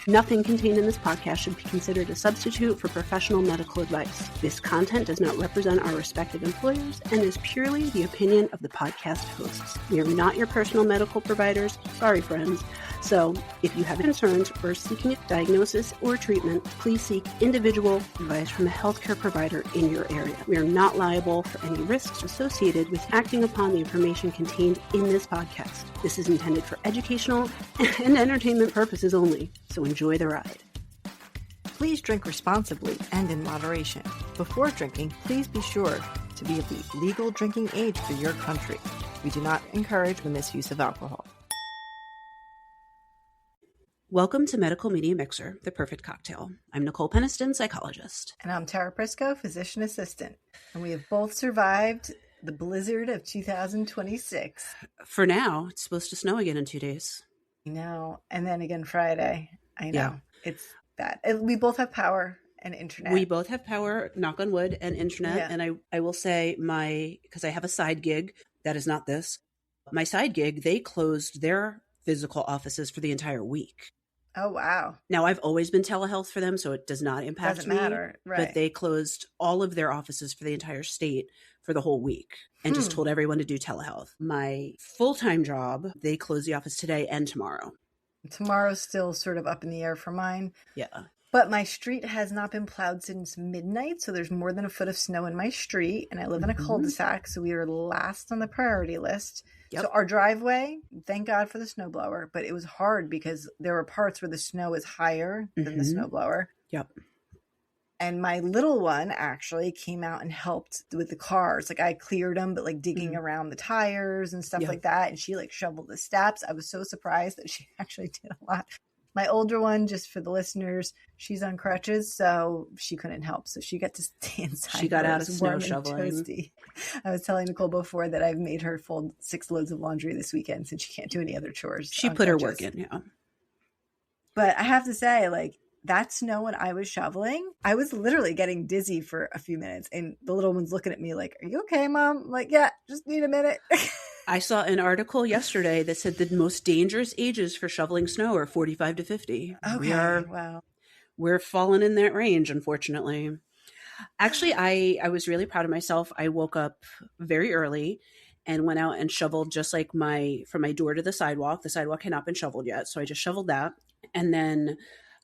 Nothing contained in this podcast should be considered a substitute for professional medical advice. This content does not represent our respective employers and is purely the opinion of the podcast hosts. We are not your personal medical providers. Sorry, friends. So, if you have concerns or seeking a diagnosis or treatment, please seek individual advice from a healthcare provider in your area. We are not liable for any risks associated with acting upon the information contained in this podcast. This is intended for educational and entertainment purposes only, so enjoy the ride. Please drink responsibly and in moderation. Before drinking, please be sure to be of the legal drinking age for your country. We do not encourage the misuse of alcohol. Welcome to Medical Media Mixer, the perfect cocktail. I'm Nicole Peniston, psychologist. And I'm Tara Prisco, physician assistant. And we have both survived the blizzard of 2026. For now, it's supposed to snow again in 2 days. I know. And then again Friday. I know. Yeah. It's bad. We both have power and internet. We both have power, knock on wood, and internet. Yeah. And I will say because I have a side gig, that is not this. My side gig, they closed their physical offices for the entire week. Oh, wow. Now, I've always been telehealth for them, so it does not impact Doesn't me. matter. Right. But they closed all of their offices for the entire state for the whole week and just told everyone to do telehealth. My full-time job, they closed the office today and tomorrow. Tomorrow's still sort of up in the air for mine. Yeah. But my street has not been plowed since midnight, so there's more than a foot of snow in my street, and I live in a cul-de-sac, so we are last on the priority list. Yep. So our driveway, thank God for the snowblower, but it was hard because there were parts where the snow is higher than the snowblower. Yep. And my little one actually came out and helped with the cars. Like I cleared them, but like digging around the tires and stuff like that. And she like shoveled the steps. I was so surprised that she actually did a lot. My older one, just for the listeners, she's on crutches, so she couldn't help. So she got to stay inside. She got out of snow shoveling. Toasty. I was telling Nicole before that I've made her fold 6 loads of laundry this weekend since she can't do any other chores. She put her work in, yeah. But I have to say, like, that snow when I was shoveling, I was literally getting dizzy for a few minutes. And the little one's looking at me like, "Are you okay, Mom?" I'm like, "Yeah, just need a minute." I saw an article yesterday that said the most dangerous ages for shoveling snow are 45 to 50. Okay, wow. We're falling in that range, unfortunately. Actually, I was really proud of myself. I woke up very early and went out and shoveled just like from my door to the sidewalk. The sidewalk had not been shoveled yet, so I just shoveled that. And then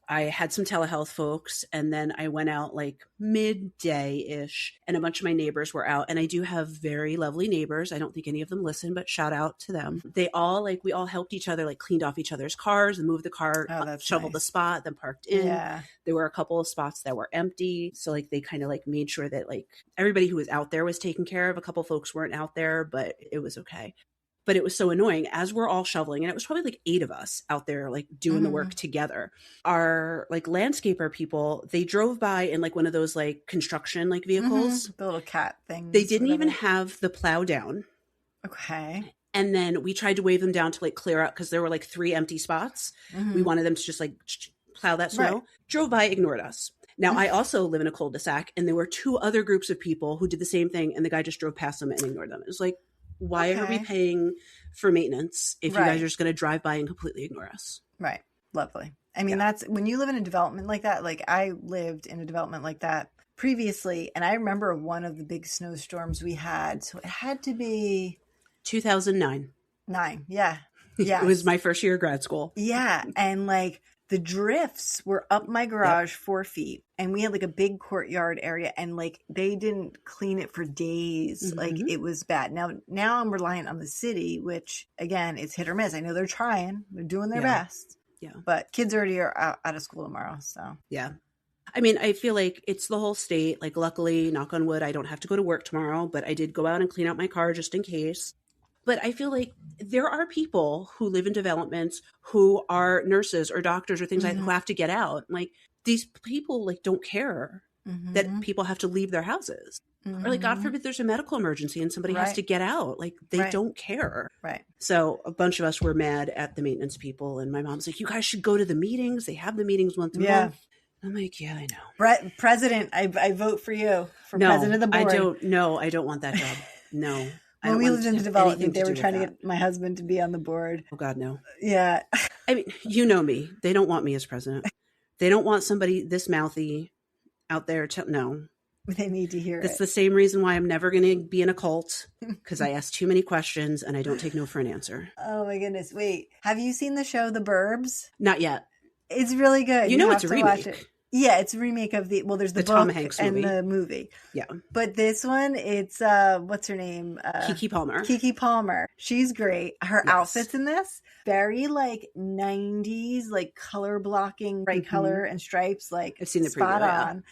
I had some telehealth folks, and then I went out like midday-ish, and a bunch of my neighbors were out. And I do have very lovely neighbors. I don't think any of them listen, but shout out to them. They all we all helped each other, like cleaned off each other's cars and moved the car, shoveled the spot, then parked in. Yeah. There were a couple of spots that were empty. So like they kind of like made sure that like everybody who was out there was taken care of. A couple folks weren't out there, but it was okay. But it was so annoying as we're all shoveling, and it was probably like 8 of us out there like doing the work together. Our like landscaper people, they drove by in like one of those like construction like vehicles. The little cat thing. They didn't even have the plow down. Okay. And then we tried to wave them down to like clear out because there were like 3 empty spots. We wanted them to just like plow that snow. Right. Drove by, ignored us. Now, I also live in a cul-de-sac, and there were 2 other groups of people who did the same thing, and the guy just drove past them and ignored them. It was like, why are we paying for maintenance if you guys are just going to drive by and completely ignore us? Right. Lovely. I mean, that's when you live in a development like that. Like I lived in a development like that previously. And I remember one of the big snowstorms we had. So it had to be 2009. Yeah. Yeah. It was my first year of grad school. Yeah. And like the drifts were up my garage 4 feet, and we had like a big courtyard area, and like they didn't clean it for days. Like it was bad. Now I'm reliant on the city, which again, it's hit or miss. I know they're trying, they're doing their best. Yeah. But kids already are out of school tomorrow. So yeah. I mean, I feel like it's the whole state. Like luckily, knock on wood, I don't have to go to work tomorrow, but I did go out and clean out my car just in case. But I feel like there are people who live in developments who are nurses or doctors or things like that who have to get out. Like these people like don't care that people have to leave their houses. Or like, God forbid there's a medical emergency and somebody has to get out. Like they don't care. Right. So a bunch of us were mad at the maintenance people. And my mom's like, you guys should go to the meetings. They have the meetings once a month. I'm like, yeah, I know. President, I vote for you for president of the board. I don't want that job. No. When we lived in have development, anything they were do trying to with that. get my husband to be on the board. Oh God, no. Yeah. I mean, you know me. They don't want me as president. They don't want somebody this mouthy out there. No. They need to hear That's it. the same reason why I'm never going to be in a cult, because I ask too many questions and I don't take no for an answer. Oh my goodness. Wait, have you seen the show The Burbs? Not yet. It's really good. You know have it's a to remake. watch it. Yeah, it's a remake of there's the book Tom Hanks and movie. the movie. Yeah. But this one, it's what's her name? Keke Palmer. Keke Palmer. She's great. Her outfits in this, very like 90s, like color blocking, bright color and stripes, like I've seen the spot preview, on.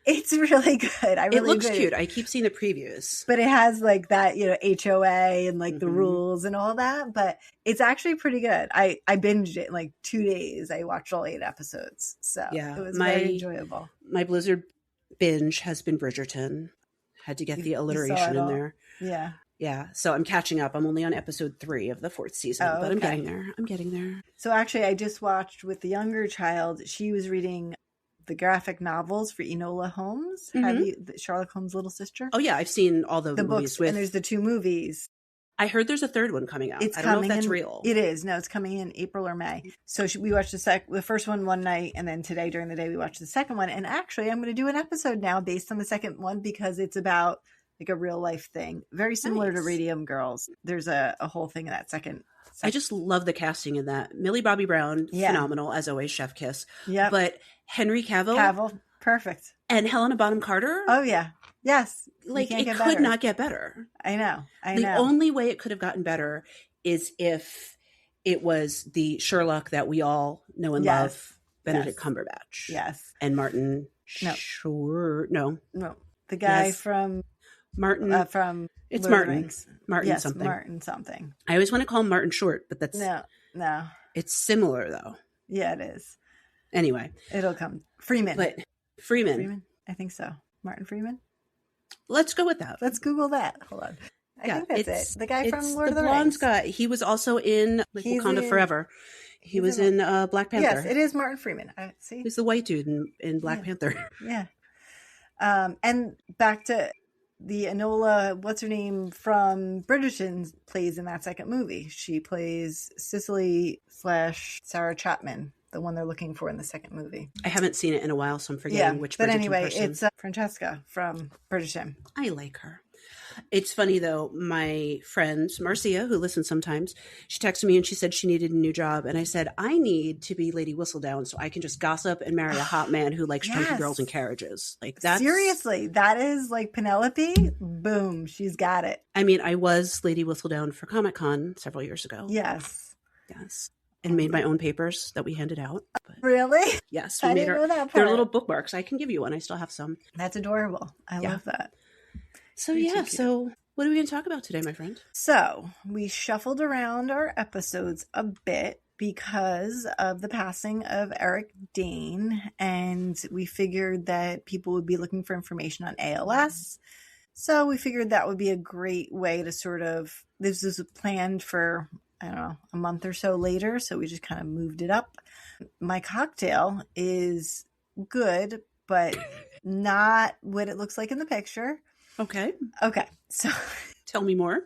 It's really good. I really it looks enjoyed cute. it. I keep seeing the previews. But it has like that, HOA and like the rules and all that. But it's actually pretty good. I binged it in like 2 days. I watched all 8 episodes. So Yeah, it was very enjoyable. My Blizzard binge has been Bridgerton. Had to get the alliteration in there. Yeah. Yeah. So I'm catching up. I'm only on episode 3 of the 4th season, but I'm getting there. I'm getting there. So actually, I just watched with the younger child. She was reading the graphic novels for Enola Holmes. Have you, Sherlock Holmes' little sister? Oh yeah, I've seen all the movies books, and there's the 2 movies. I heard there's a 3rd one coming out. It's I don't know coming if that's in, real. It is. No, it's coming in April or May. So we watched the first one night, and then today during the day we watched the second one. And actually, I'm going to do an episode now based on the second one because it's about like a real life thing, very similar to Radium Girls. There's a whole thing in that second. I just love the casting in that. Millie Bobby Brown, phenomenal as always, chef kiss. Yeah, but Henry Cavill, perfect, and Helena Bonham Carter. Oh yeah, yes, like it could not get better. I know. The only way it could have gotten better is if it was the Sherlock that we all know and love, Benedict Cumberbatch. Yes, and Martin. No, the guy from Martin from it's Lord Martin. Rings. Martin yes, something. Martin something. I always want to call him Martin Short, but that's no. It's similar though. Yeah, it is. Anyway, it'll come. Freeman. But Freeman. I think so. Martin Freeman. Let's go with that. Let's Google that. Hold on. I think that's it. The guy from Lord of the Rings. The blonde guy. He was also in Wakanda Forever. He was in Black Panther. Yes, it is Martin Freeman. See, he's the white dude in Black Panther. Yeah. And back to the Enola, what's her name from Bridgerton, plays in that second movie. She plays Cicely / Sarah Chapman, the one they're looking for in the second movie. I haven't seen it in a while, so I'm forgetting which Bridgerton but anyway, person. it's Francesca from Bridgerton. I like her. It's funny though, my friend Marcia, who listens sometimes, she texted me and she said she needed a new job. And I said, I need to be Lady Whistledown so I can just gossip and marry a hot man who likes chunky girls and carriages. Like that's seriously, that is like Penelope. Boom, she's got it. I mean, I was Lady Whistledown for Comic-Con several years ago. Yes. And made my own papers that we handed out. But really? yes, we made our. They're little bookmarks. I can give you one. I still have some. That's adorable. I love that. So so what are we going to talk about today, my friend? So we shuffled around our episodes a bit because of the passing of Eric Dane, and we figured that people would be looking for information on ALS. So we figured that would be a great way to sort of, this was planned for, I don't know, a month or so later. So we just kind of moved it up. My cocktail is good, but not what it looks like in the picture. Okay. So tell me more.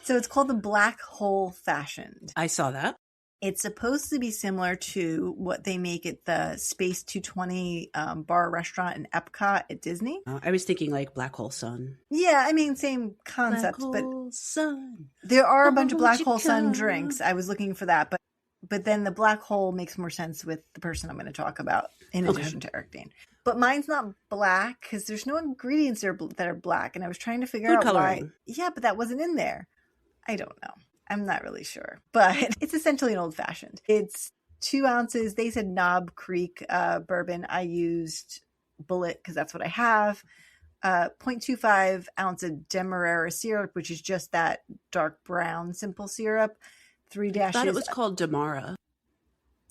So it's called the Black Hole Fashioned. I saw that. It's supposed to be similar to what they make at the Space 220 bar restaurant in Epcot at Disney. I was thinking like Black Hole Sun. Yeah, I mean, same concept. Black Hole Sun. There are a bunch of Black Hole Sun drinks. I was looking for that, but then the Black Hole makes more sense with the person I'm going to talk about in addition to Eric Dane. But mine's not black because there's no ingredients that are black. And I was trying to figure out why. Yeah, but that wasn't in there. I don't know. I'm not really sure. But it's essentially an old fashioned. It's 2 ounces. They said Knob Creek bourbon. I used Bullet because that's what I have. 0.25 ounce of Demerara syrup, which is just that dark brown simple syrup. 3 dashes. I thought it was called Demara.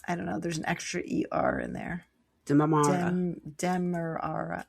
I don't know. There's an extra ER in there. Demerara. Demerara.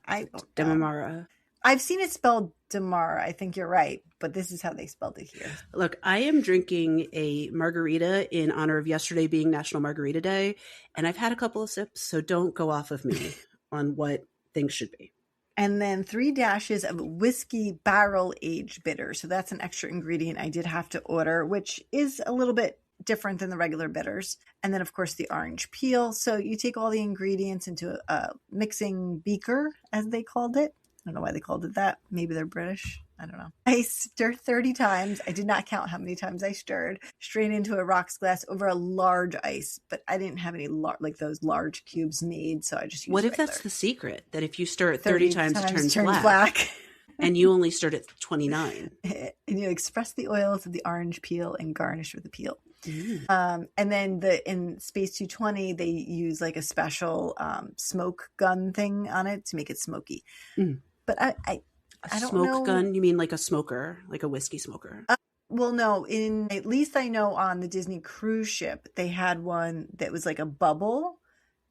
I've seen it spelled Demara. I think you're right, but this is how they spelled it here. Look, I am drinking a margarita in honor of yesterday being National Margarita Day, and I've had a couple of sips, so don't go off of me on what things should be. and then 3 dashes of whiskey barrel aged bitter. So that's an extra ingredient I did have to order, which is a little bit different than the regular bitters. And then, of course, the orange peel. So you take all the ingredients into a mixing beaker, as they called it. I don't know why they called it that. Maybe they're British. I don't know. I stirred 30 times. I did not count how many times I stirred. Straight into a rocks glass over a large ice. But I didn't have any like those large cubes made, so I just used What if regular. that's the secret? That if you stir it 30 times it turns black. And you only stirred it 29. And you express the oils of the orange peel and garnish with the peel. Mm. And then in Space 220, they use like a special smoke gun thing on it to make it smoky. Mm. But I don't know. Smoke gun? You mean like a smoker, like a whiskey smoker? Well, no. At least I know on the Disney cruise ship, they had one that was like a bubble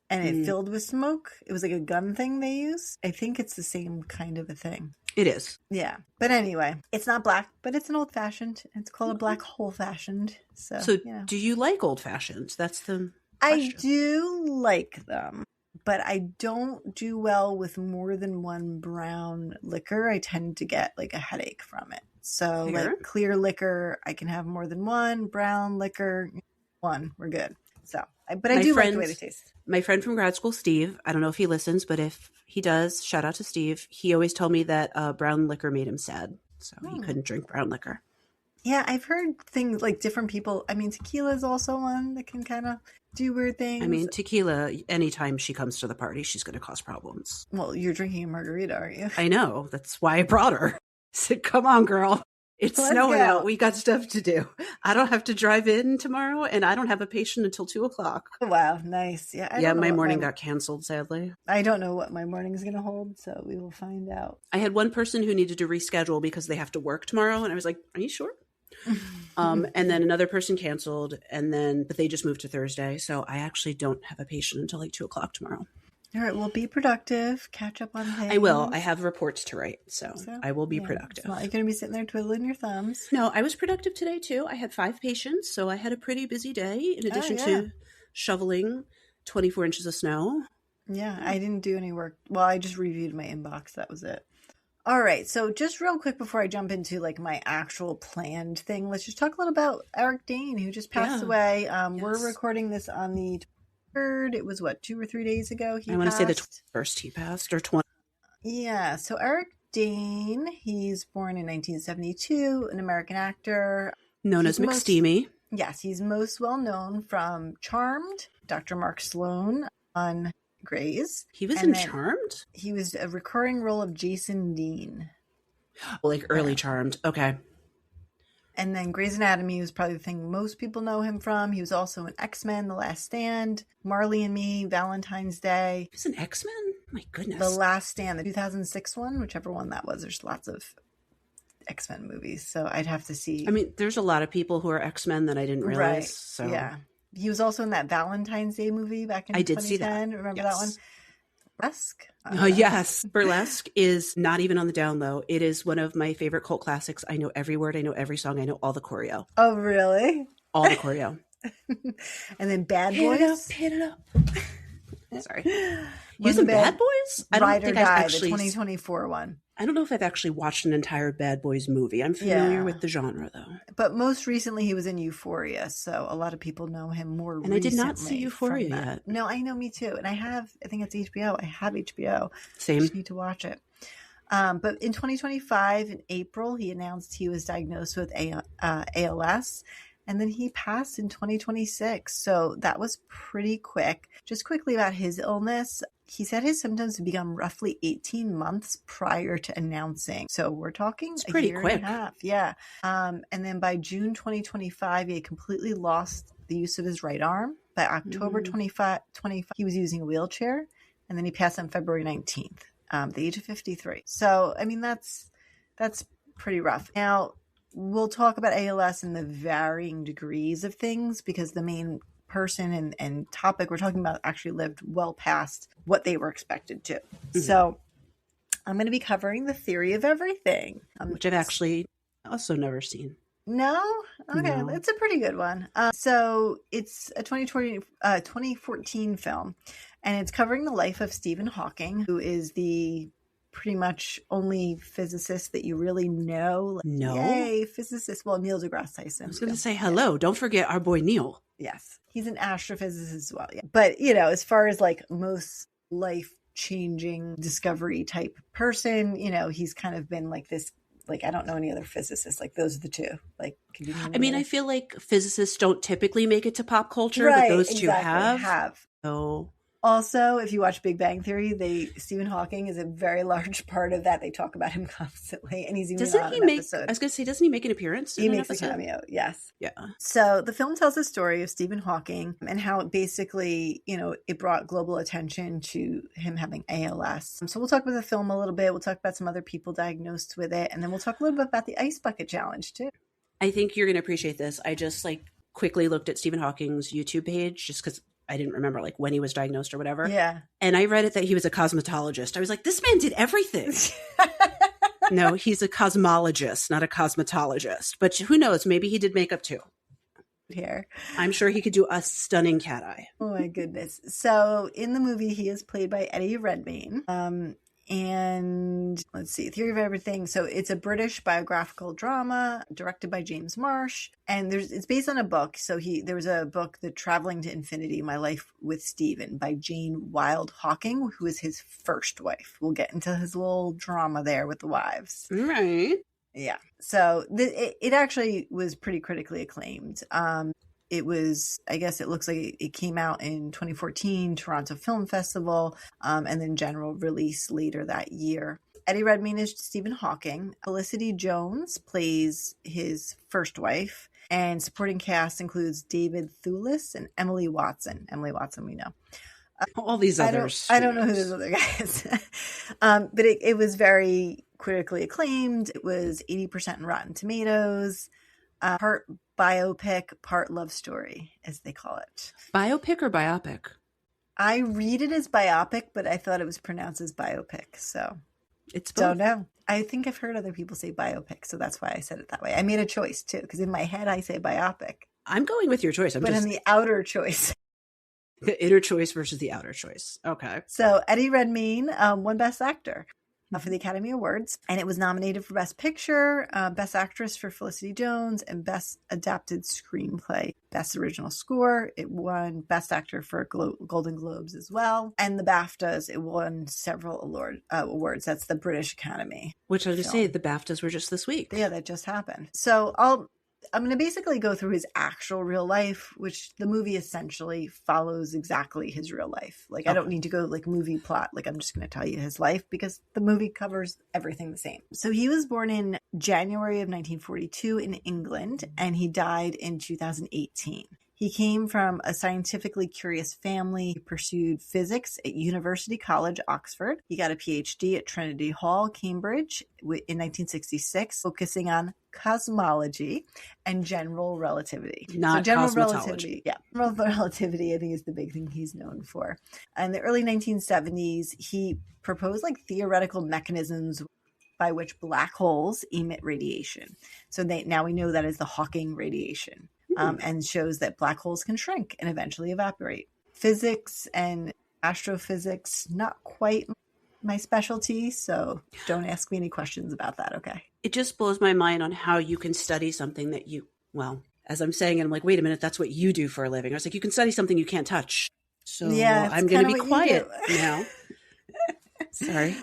and it filled with smoke. It was like a gun thing they use. I think it's the same kind of a thing. It is. Yeah. But anyway, it's not black, but it's an old fashioned. It's called a black whole fashioned. So do you like old fashions? That's the question. I do like them, but I don't do well with more than one brown liquor. I tend to get like a headache from it. So like clear liquor, I can have more than one. Brown liquor, one. We're good. So, but I do like the way they taste. My friend from grad school, Steve, I don't know if he listens, but if he does, shout out to Steve. He always told me that brown liquor made him sad. So he couldn't drink brown liquor. Yeah, I've heard things like different people. I mean, tequila is also one that can kind of do weird things. I mean, tequila, anytime she comes to the party, she's going to cause problems. Well, you're drinking a margarita, aren't you? I know. That's why I brought her. I said, come on, girl. It's snowing out. We got stuff to do. I don't have to drive in tomorrow, and I don't have a patient until 2:00. Wow, nice. Yeah, my morning got canceled, sadly. I don't know what my morning is going to hold, so we will find out. I had one person who needed to reschedule because they have to work tomorrow, and I was like, are you sure? And then another person canceled, but they just moved to Thursday, so I actually don't have a patient until like 2:00 tomorrow. All right, well, be productive. Catch up on things. I will. I have reports to write, so I will be productive. It's not like you're going to be sitting there twiddling your thumbs. No, I was productive today, too. I had 5 patients, so I had a pretty busy day in addition to shoveling 24 inches of snow. Yeah, I didn't do any work. Well, I just reviewed my inbox. That was it. All right, so just real quick before I jump into like my actual planned thing, let's just talk a little about Eric Dane, who just passed away. Yes. We're recording this on the it was 2 or 3 days ago I want to say the 21st he passed, or 20. Yeah, so Eric Dane, he's born in 1972, an American actor known as McSteamy. Yes, he's most well known from Charmed, Dr. Mark Sloan on Grey's. He was in Charmed? He was a recurring role of Jason Dean. Like early Charmed. Okay. And then Grey's Anatomy was probably the thing most people know him from. He was also in X-Men, The Last Stand, Marley and Me, Valentine's Day. He was in X-Men? My goodness. The Last Stand, the 2006 one, whichever one that was. There's lots of X-Men movies, so I'd have to see. I mean, there's a lot of people who are X-Men that I didn't realize. Right. So. Yeah. He was also in that Valentine's Day movie back in 2010. I did see that. Remember that one? Burlesque? Yes. Burlesque is not even on the down low. It is one of my favorite cult classics. I know every word. I know every song. I know all the choreo. Oh, really? All the choreo. And then Bad Boys? Hit it up. Sorry. Using Bad Boys? I don't think I've actually... the 2024 one. I don't know if I've actually watched an entire Bad Boys movie. I'm familiar with the genre, though. But most recently, he was in Euphoria, so a lot of people know him more recently. And I did not see Euphoria yet. No, I know, me too. And I think it's HBO. I have HBO. Same. I just need to watch it. But in 2025, in April, he announced he was diagnosed with ALS. And then he passed in 2026. So that was pretty quick. Just quickly about his illness. He said his symptoms had begun roughly 18 months prior to announcing. So we're talking a year and a half. Yeah. And then by June 2025, he had completely lost the use of his right arm. By October 25, he was using a wheelchair. And then he passed on February 19th, the age of 53. So, I mean, that's pretty rough. Now, we'll talk about ALS and the varying degrees of things because the main person and topic we're talking about actually lived well past what they were expected to. Mm-hmm. So I'm going to be covering the theory of everything. Which I've actually also never seen. No? Okay, no. It's a pretty good one. So it's a 2014 film, and it's covering the life of Stephen Hawking, who is the pretty much only physicist that you really know. Like, No. yay, physicist. Well, Neil deGrasse Tyson. I was going to say hello. Yeah. Don't forget our boy Neil. Yes. He's an astrophysicist as well. Yeah. But, you know, as far as like most life-changing discovery type person, you know, he's kind of been like this. Like, I don't know any other physicists. Like, those are the two. Like, I mean, I feel like physicists don't typically make it to pop culture, right, but those two exactly, have. So, also, if you watch Big Bang Theory, Stephen Hawking is a very large part of that. They talk about him constantly, and he's even on an episode. I was going to say, doesn't he make an appearance? He makes a cameo, yes. Yeah. So the film tells the story of Stephen Hawking and how it basically, you know, it brought global attention to him having ALS. So we'll talk about the film a little bit. We'll talk about some other people diagnosed with it, and then we'll talk a little bit about the Ice Bucket Challenge too. I think you're going to appreciate this. I just quickly looked at Stephen Hawking's YouTube page just because I didn't remember when he was diagnosed or whatever. Yeah. And I read it that he was a cosmetologist. I was like, this man did everything. No, he's a cosmologist, not a cosmetologist. But who knows? Maybe he did makeup too. Here. I'm sure he could do a stunning cat eye. Oh my goodness. So in the movie, he is played by Eddie Redmayne. And let's see, Theory of Everything. So it's a British biographical drama directed by James Marsh. And it's based on a book. So there was a book, The Traveling to Infinity, My Life with Stephen by Jane Wilde Hawking, who is his first wife. We'll get into his little drama there with the wives. Right. Yeah. So it actually was pretty critically acclaimed. It was, I guess it looks like it came out in 2014, Toronto Film Festival, and then general release later that year. Eddie Redmayne is Stephen Hawking. Felicity Jones plays his first wife, and supporting cast includes David Thewlis and Emily Watson. Emily Watson, we know. All these others. I don't know who those other guys. But it was very critically acclaimed. It was 80% in Rotten Tomatoes. Part biopic, part love story, as they call it. Biopic or biopic? I read it as biopic, but I thought it was pronounced as biopic, so it's both. Don't know. I think I've heard other people say biopic, so that's why I said it that way. I made a choice too, because in my head I say biopic. I'm going with your choice. In the outer choice. The inner choice versus the outer choice. Okay. So Eddie Redmayne won Best Actor for the Academy Awards, and it was nominated for Best Picture, Best Actress for Felicity Jones, and Best Adapted Screenplay, Best Original Score. It won Best Actor for Golden Globes as well, and the BAFTAs. It won several awards. That's the British Academy. Which I was going to say, the BAFTAs were just this week. Yeah, that just happened. So I'm going to basically go through his actual real life, which the movie essentially follows exactly his real life. I don't need to go movie plot. I'm just going to tell you his life because the movie covers everything the same. So he was born in January of 1942 in England, and he died in 2018. He came from a scientifically curious family. He pursued physics at University College, Oxford. He got a PhD at Trinity Hall, Cambridge in 1966, focusing on cosmology and general relativity. General relativity. Yeah. General relativity, I think, is the big thing he's known for. In the early 1970s, he proposed theoretical mechanisms by which black holes emit radiation. So now we know that is the Hawking radiation. And shows that black holes can shrink and eventually evaporate. Physics and astrophysics, not quite my specialty, so don't ask me any questions about that, okay? It just blows my mind on how you can study something that as I'm saying it, I'm like, wait a minute, that's what you do for a living. I was like, you can study something you can't touch. So yeah, I'm going to be quiet now. Sorry.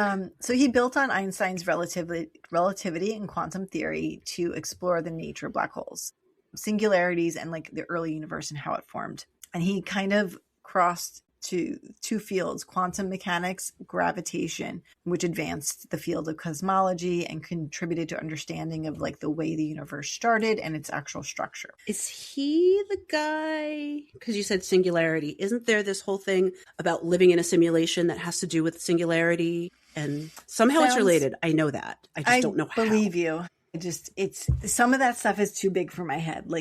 So he built on Einstein's relativity and quantum theory to explore the nature of black holes, singularities, and the early universe and how it formed. And he kind of crossed to two fields, quantum mechanics, gravitation, which advanced the field of cosmology and contributed to understanding of the way the universe started and its actual structure. Is he the guy, because you said singularity, isn't there this whole thing about living in a simulation that has to do with singularity? And somehow it's related. I know that. I just don't know how. I believe you. It's some of that stuff is too big for my head. I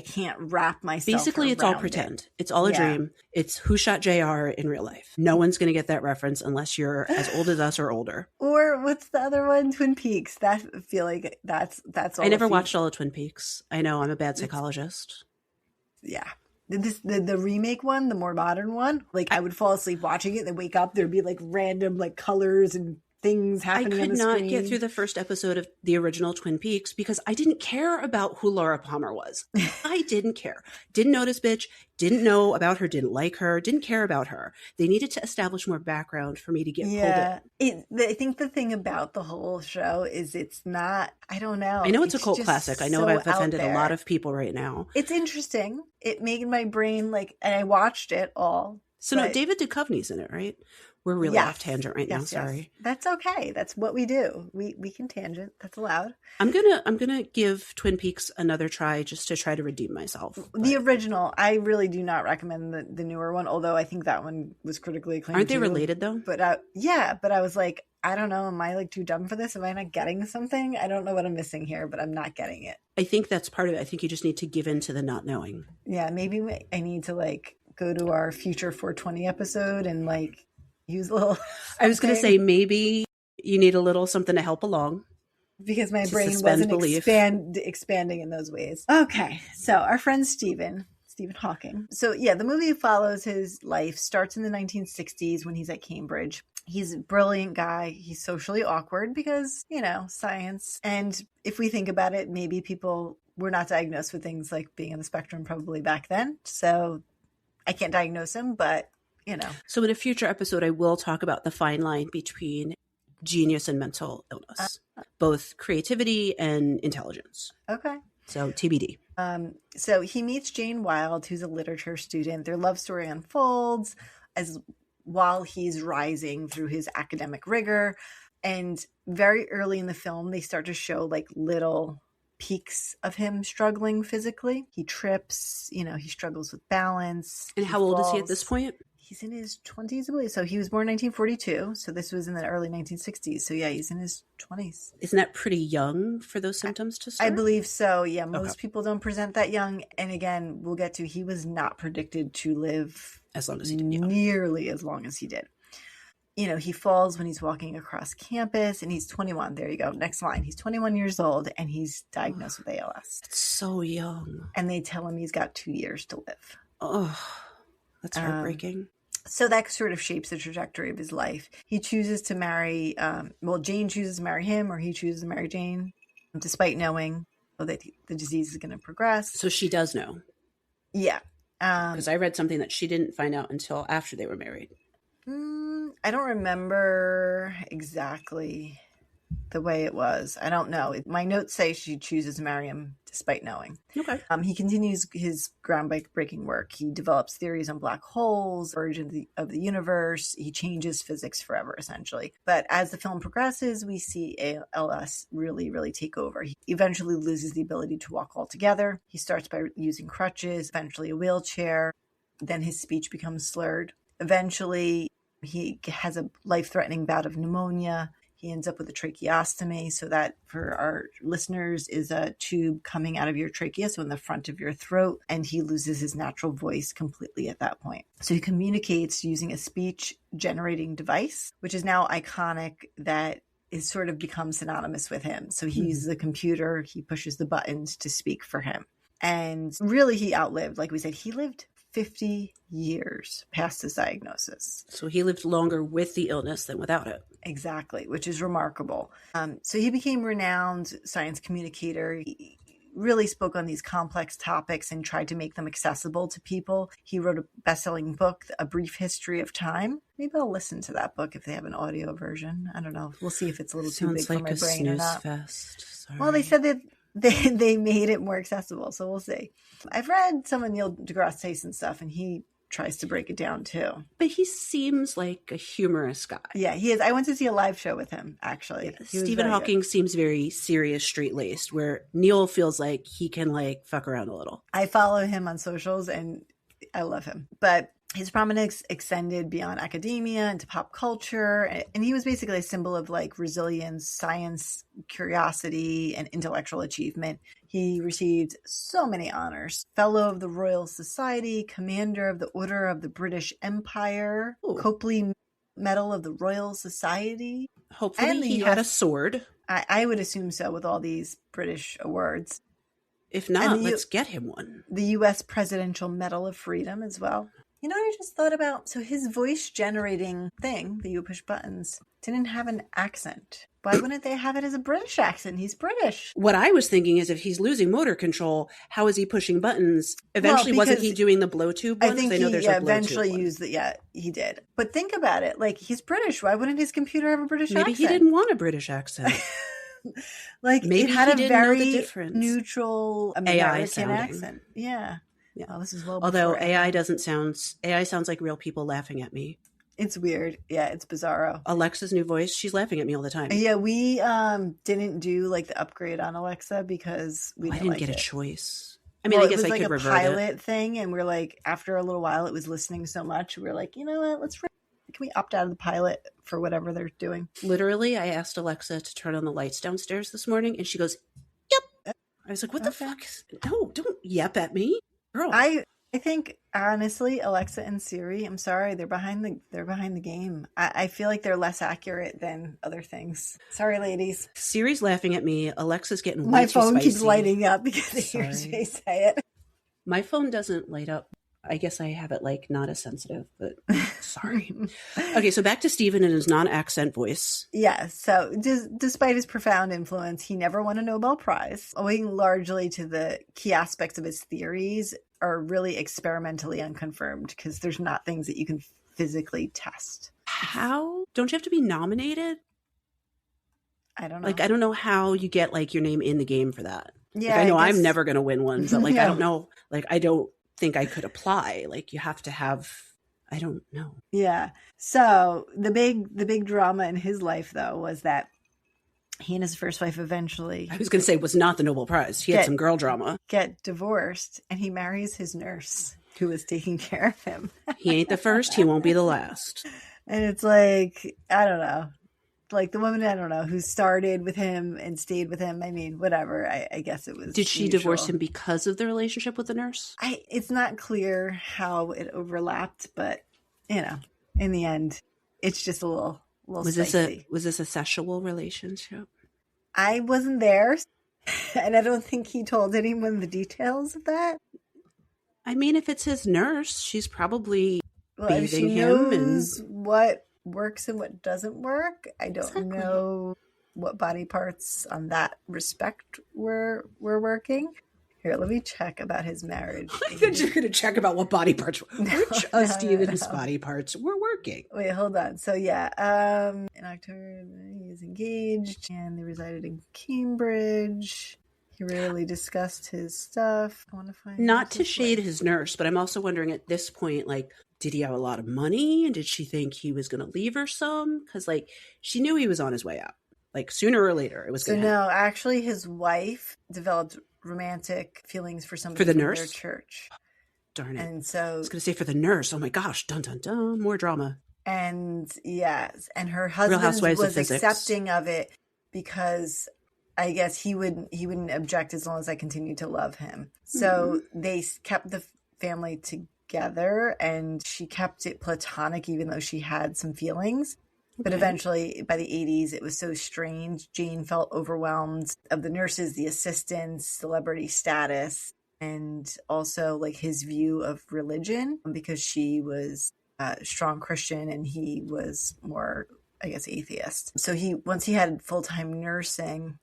can't wrap myself Basically, it's all pretend. It's all a dream. It's Who Shot JR in real life. No one's going to get that reference unless you're as old as us or older. Or what's the other one? Twin Peaks. That I feel like that's all. I never watched all of Twin Peaks. I know I'm a bad psychologist. Yeah. The remake one, the more modern one, I would fall asleep watching it, then wake up, there'd be random colors and things I happening on could the not screen. get through the first episode of the original Twin Peaks because I didn't care about who Laura Palmer was. I didn't care. Didn't notice, bitch. Didn't know about her. Didn't like her. Didn't care about her. They needed to establish more background for me to get pulled in. I think the thing about the whole show is it's not, I don't know. I know it's a cult just classic. I know so I've out offended a there. lot of people right now. It's interesting. It made my brain like, and I watched it all. So no, David Duchovny's in it, right? We're really off tangent right now. Sorry. That's okay. That's what we do. We can tangent. That's allowed. I'm gonna give Twin Peaks another try just to try to redeem myself. The original, I really do not recommend the newer one, although I think that one was critically acclaimed. Aren't they related though? But but I was like, I don't know. Am I like too dumb for this? Am I not getting something? I don't know what I'm missing here, but I'm not getting it. I think that's part of it. I think you just need to give in to the not knowing. Yeah, maybe I need to like go to our future 420 episode and like use a little. I was going to say maybe you need a little something to help along. Because my brain wasn't expanding in those ways. Okay, so our friend Stephen Hawking. So yeah, the movie follows his life, starts in the 1960s when he's at Cambridge. He's a brilliant guy. He's socially awkward because, science. And if we think about it, maybe people were not diagnosed with things like being on the spectrum probably back then. So I can't diagnose him, but, So in a future episode, I will talk about the fine line between genius and mental illness, both creativity and intelligence. Okay. So TBD. So he meets Jane Wilde, who's a literature student. Their love story unfolds while he's rising through his academic rigor. And very early in the film, they start to show like little peaks of him struggling physically. He trips, he struggles with balance. And how old is he at this point? He's in his 20s, I believe. So he was born in 1942. So this was in the early 1960s. So yeah, he's in his 20s. Isn't that pretty young for those symptoms to start? I believe so. Yeah, most people don't present that young. And again, we'll get to, he was not predicted to live as long as he did, nearly as long as he did. He falls when he's walking across campus and he's 21. There you go. Next line. He's 21 years old and he's diagnosed with ALS. It's so young. And they tell him he's got 2 years to live. Oh, that's heartbreaking. So that sort of shapes the trajectory of his life. He chooses to marry, Jane chooses to marry him, or he chooses to marry Jane, despite knowing that the disease is going to progress. So she does know. Yeah. Because I read something that she didn't find out until after they were married. I don't remember exactly the way it was. I don't know. My notes say she chooses to marry him despite knowing. Okay. He continues his groundbreaking work. He develops theories on black holes, origin of the universe. He changes physics forever, essentially. But as the film progresses, we see ALS really, really take over. He eventually loses the ability to walk altogether. He starts by using crutches, eventually a wheelchair. Then his speech becomes slurred. Eventually, he has a life-threatening bout of pneumonia. He ends up with a tracheostomy. So that, for our listeners, is a tube coming out of your trachea, so in the front of your throat. And he loses his natural voice completely at that point. So he communicates using a speech-generating device, which is now iconic, that is sort of become synonymous with him. So he uses a computer. He pushes the buttons to speak for him. And really, he outlived, like we said, he lived 50 years past his diagnosis. So he lived longer with the illness than without it. Exactly, which is remarkable. So he became a renowned science communicator. He really spoke on these complex topics and tried to make them accessible to people. He wrote a best-selling book, A Brief History of Time. Maybe I'll listen to that book if they have an audio version. I don't know. We'll see if it's a little too big for my brain or not. Fest. Sorry. Well, they said that they made it more accessible, so we'll see. I've read some of Neil deGrasse Tyson stuff, and he tries to break it down too. But he seems like a humorous guy. Yeah, he is. I went to see a live show with him, actually. Yeah, Stephen Hawking seems very serious, straight-laced, where Neil feels like he can fuck around a little. I follow him on socials, and I love him. But his prominence extended beyond academia into pop culture, and he was basically a symbol of resilience, science, curiosity, and intellectual achievement. He received so many honors: Fellow of the Royal Society, Commander of the Order of the British Empire, Copley Medal of the Royal Society. Hopefully he had a sword. I would assume so, with all these British awards. If not, let's get him one. The U.S. Presidential Medal of Freedom as well. You know what I just thought about? So his voice generating thing that you push buttons didn't have an accent. Why wouldn't they have it as a British accent? He's British. What I was thinking is if he's losing motor control, how is he pushing buttons? Eventually, wasn't he doing the blow tube ones? I think know he there's eventually used it. Yeah, he did. But think about it. Like, he's British. Why wouldn't his computer have a British accent? Maybe he didn't want a British accent. Like, maybe it had he a didn't know the very difference. neutral American accent. Yeah. Yeah. Oh, this is well. Although AI sounds like real people laughing at me. It's weird. Yeah, it's bizarro. Alexa's new voice, she's laughing at me all the time. Yeah, we didn't do like the upgrade on Alexa because we didn't get a choice. I mean, I guess it was I like could a revert pilot thing, and we're like, after a little while, it was listening so much, we were like, you know what? Can we opt out of the pilot for whatever they're doing? Literally, I asked Alexa to turn on the lights downstairs this morning, and she goes, "Yep." I was like, "What the fuck? No, don't yep at me, girl." I think honestly, Alexa and Siri, I'm sorry, they're behind the game. I feel like they're less accurate than other things. Sorry, ladies. Siri's laughing at me. Alexa's getting way my too phone spicy. keeps lighting up because it hears me say it. My phone doesn't light up. I guess I have it like not as sensitive, but sorry. Okay, so back to Stephen and his non-accent voice. Yeah, so despite his profound influence, he never won a Nobel Prize, owing largely to the key aspects of his theories are really experimentally unconfirmed because there's not things that you can physically test. How? Don't you have to be nominated? I don't know. Like, I don't know how you get like your name in the game for that. Yeah, like, I know I'm never going to win one, but like, No. I don't know. Like, I don't think I could apply. Like, you have to have, I don't know. Yeah. So the big drama in his life though was that he and his first wife eventually, I was going to say, was not the Nobel Prize. He had some girl drama. Get divorced, and he marries his nurse who was taking care of him. He ain't the first. He won't be the last. And it's like, I don't know. Like the woman, I don't know, who started with him and stayed with him. I mean, whatever. I guess it was. Did she divorce him because of the relationship with the nurse? It's not clear how it overlapped, but you know, in the end, it's just a little spicy. Was this a sexual relationship? I wasn't there, and I don't think he told anyone the details of that. I mean, if it's his nurse, she's probably bathing she him knows what works and what doesn't work. I don't know what body parts on that respect were working. Here, let me check about his marriage. I thought you were going to check about what body parts which of Stephen's body parts were working. Wait, hold on. So yeah, in October he was engaged and they resided in Cambridge. He rarely discussed his stuff. I want to find not to shade his nurse, but I'm also wondering at this point, like, did he have a lot of money and did she think he was going to leave her some? Because like she knew he was on his way out. Like sooner or later, it was going to happen. No, actually, his wife developed romantic feelings for somebody for the from nurse? their church. Darn it. And so I was going to say for the nurse. Oh my gosh. Dun, dun, dun. More drama. And yes. And her husband was accepting of it because I guess he wouldn't object as long as I continued to love him. So they kept the family together and she kept it platonic even though she had some feelings. But eventually, by the 80s, it was so strange. Jane felt overwhelmed of the nurses, the assistants, celebrity status, and also like his view of religion because she was a strong Christian and he was more, I guess, atheist. So once he had full-time nursing,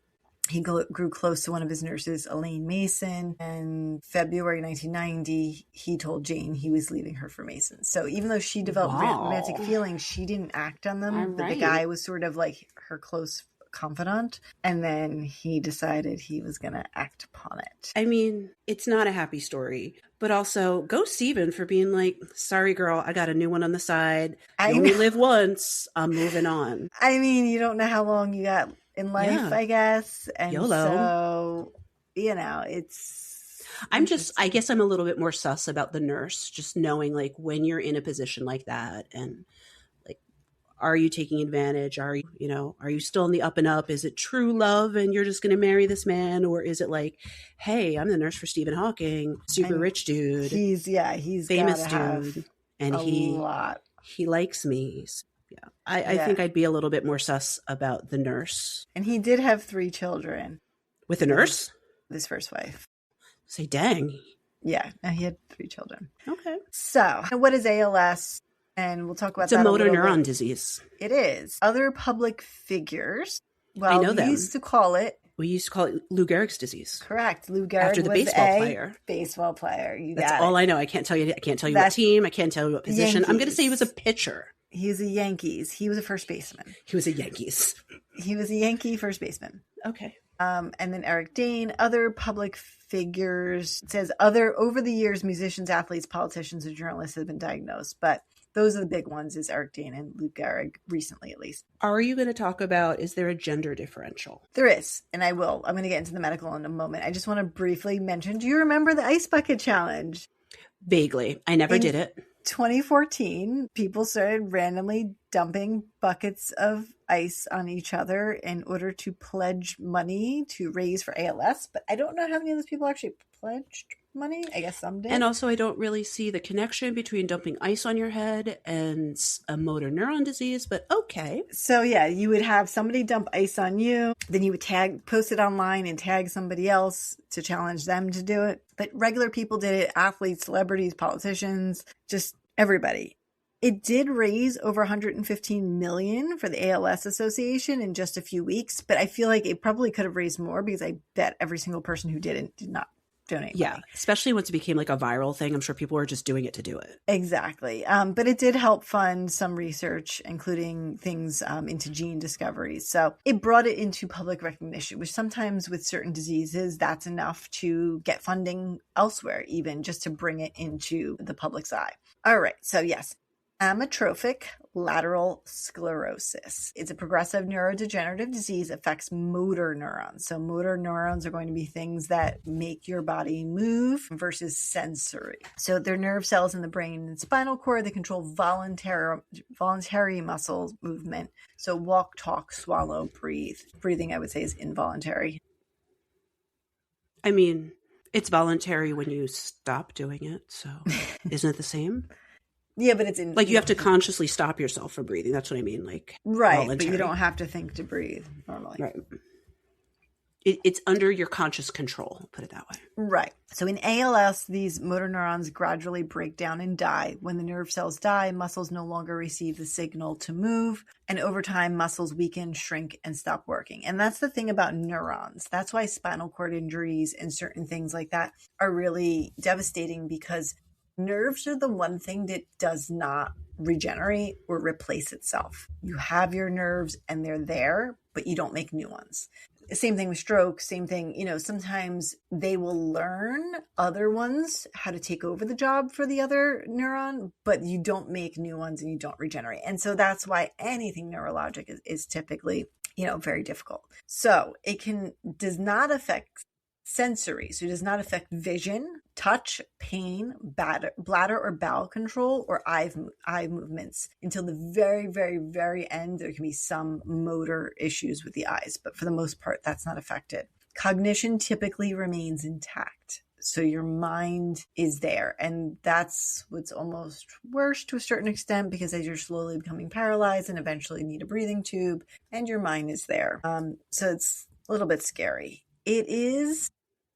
he grew close to one of his nurses, Elaine Mason, and February 1990, he told Jane he was leaving her for Mason. So even though she developed romantic feelings, she didn't act on them. The guy was sort of like her close confidant, and then he decided he was going to act upon it. I mean, it's not a happy story, but also go Stephen for being like, sorry, girl, I got a new one on the side. You only live once. I'm moving on. I mean, you don't know how long you got in life, I guess. And YOLO. So, you know, it's... I guess I'm a little bit more sus about the nurse, just knowing like when you're in a position like that and like, are you taking advantage? Are you still in the up and up? Is it true love and you're just going to marry this man? Or is it like, hey, I'm the nurse for Stephen Hawking, super rich dude. He's famous dude. And he likes me. Yeah. I think I'd be a little bit more sus about the nurse. And he did have 3 children. With the nurse? His first wife. Say, dang. Yeah, and he had 3 children. Okay. So, what is ALS? And we'll talk about It's a that motor little neuron bit. disease. It is. Other public figures, I well, know we them. used to call it. We used to call it Lou Gehrig's disease. Correct. Lou Gehrig After the was baseball player. Baseball player. You That's got all it. I know. I can't tell you what team. I can't tell you what position. I'm going to say he was a pitcher. He was a Yankees. He was a first baseman. He was a Yankees. He was a Yankee first baseman. Okay. And then Eric Dane, other public figures. It says over the years, musicians, athletes, politicians, and journalists have been diagnosed. But those are the big ones, is Eric Dane and Lou Gehrig, recently at least. Are you going to talk about, is there a gender differential? There is, and I will. I'm going to get into the medical in a moment. I just want to briefly mention, do you remember the Ice Bucket Challenge? Vaguely. I never did it. 2014, people started randomly dumping buckets of ice on each other in order to pledge money to raise for ALS. But I don't know how many of those people actually pledged money. I guess some did. And also, I don't really see the connection between dumping ice on your head and a motor neuron disease, but okay. So yeah, you would have somebody dump ice on you, then you would post it online and tag somebody else to challenge them to do it. But regular people did it, athletes, celebrities, politicians, just everybody. It did raise over $115 million for the ALS Association in just a few weeks, but I feel like it probably could have raised more because I bet every single person who did it did not donate Yeah, money. especially once it became like a viral thing. I'm sure people were just doing it to do it. Exactly. But it did help fund some research, including things into gene discoveries. So it brought it into public recognition, which sometimes with certain diseases, that's enough to get funding elsewhere, even just to bring it into the public's eye. All right. So yes, amyotrophic lateral sclerosis. It's a progressive neurodegenerative disease, affects motor neurons. So motor neurons are going to be things that make your body move versus sensory. So they're nerve cells in the brain and spinal cord that control voluntary muscle movement. So walk, talk, swallow, breathe. Breathing, I would say, is involuntary. I mean, it's voluntary when you stop doing it. So isn't it the same? Yeah, but it's like you have to consciously stop yourself from breathing. That's what I mean. Like right, voluntary. But you don't have to think to breathe normally. Right. It's under your conscious control. Put it that way. Right. So in ALS, these motor neurons gradually break down and die. When the nerve cells die, muscles no longer receive the signal to move. And over time, muscles weaken, shrink, and stop working. And that's the thing about neurons. That's why spinal cord injuries and certain things like that are really devastating, because nerves are the one thing that does not regenerate or replace itself. You have your nerves and they're there, but you don't make new ones. Same thing with stroke, same thing, sometimes they will learn other ones how to take over the job for the other neuron, but you don't make new ones and you don't regenerate. And so that's why anything neurologic is typically, very difficult. So it does not affect sensory. So it does not affect vision, touch, pain, bladder or bowel control, or eye movements until the very, very, very end. There can be some motor issues with the eyes, but for the most part, that's not affected. Cognition typically remains intact. So your mind is there. And that's what's almost worse to a certain extent, because as you're slowly becoming paralyzed and eventually need a breathing tube, and your mind is there. So it's a little bit scary. It is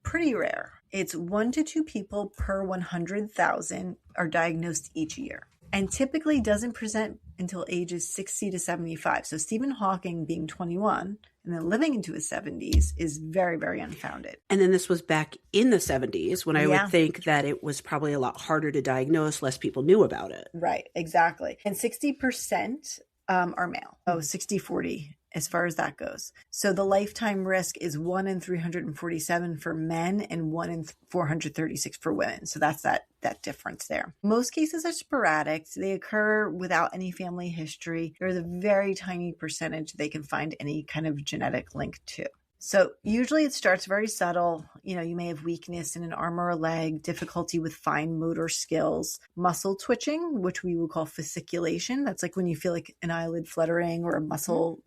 pretty rare. It's 1 to 2 people per 100,000 are diagnosed each year, and typically doesn't present until ages 60 to 75. So Stephen Hawking being 21 and then living into his 70s is very, very unfounded. And then this was back in the 70s when I would think that it was probably a lot harder to diagnose, less people knew about it. Right, exactly. And 60% are male. 60-40. As far as that goes. So the lifetime risk is 1 in 347 for men and 1 in 436 for women. So that's that difference there. Most cases are sporadic. They occur without any family history. There's a very tiny percentage they can find any kind of genetic link to. So usually it starts very subtle. You may have weakness in an arm or a leg, difficulty with fine motor skills, muscle twitching, which we would call fasciculation. That's like when you feel like an eyelid fluttering or a muscle,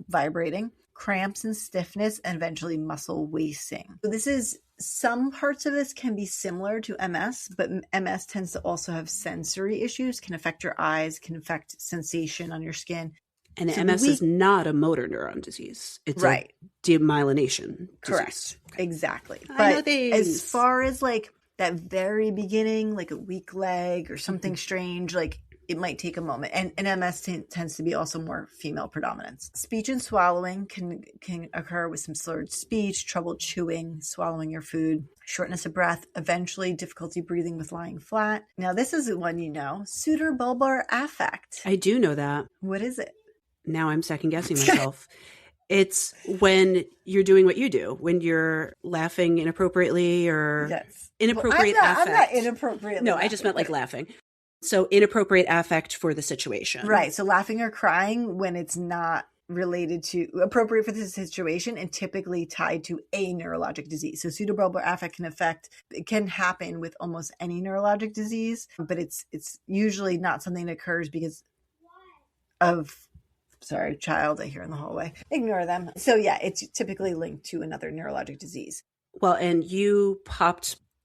vibrating, cramps and stiffness, and eventually muscle wasting. So some parts of this can be similar to MS, but MS tends to also have sensory issues, can affect your eyes, can affect sensation on your skin. And MS is not a motor neuron disease. It's a demyelination disease. Correct. Exactly. I know but as far as like that very beginning, like a weak leg or something strange, like it might take a moment. And MS tends to be also more female predominance. Speech and swallowing can occur with some slurred speech, trouble chewing, swallowing your food, shortness of breath, eventually difficulty breathing with lying flat. Now, this is one you know, pseudobulbar affect. I do know that. What is it? Now I'm second guessing myself. It's when you're doing what you do, when you're laughing inappropriately or inappropriate affect. I'm not inappropriate. No, I just meant like laughing. So inappropriate affect for the situation. Right. So laughing or crying when it's not related to appropriate for the situation and typically tied to a neurologic disease. So pseudobulbar affect can happen with almost any neurologic disease, but it's usually not something that occurs because of child I hear in the hallway. Ignore them. So yeah, it's typically linked to another neurologic disease. Well, and you